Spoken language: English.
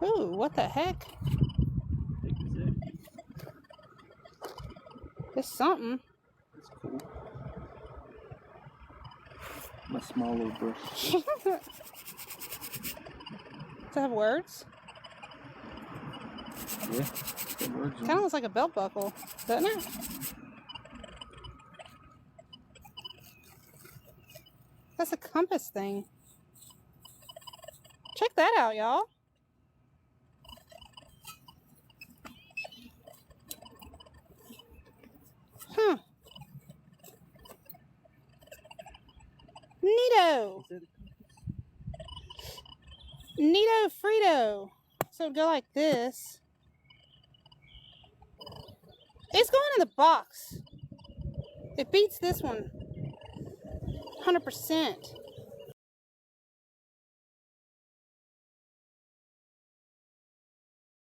Ooh, what the heck? It's something. That's cool. My small little brush. Does it have words? Yeah, it's got words on Kind of looks like a belt buckle, doesn't it? That's a compass thing. Check that out, y'all. Huh. Neato. Neato Frito. So it'd go like this. It's going in the box. It beats this one. 100%.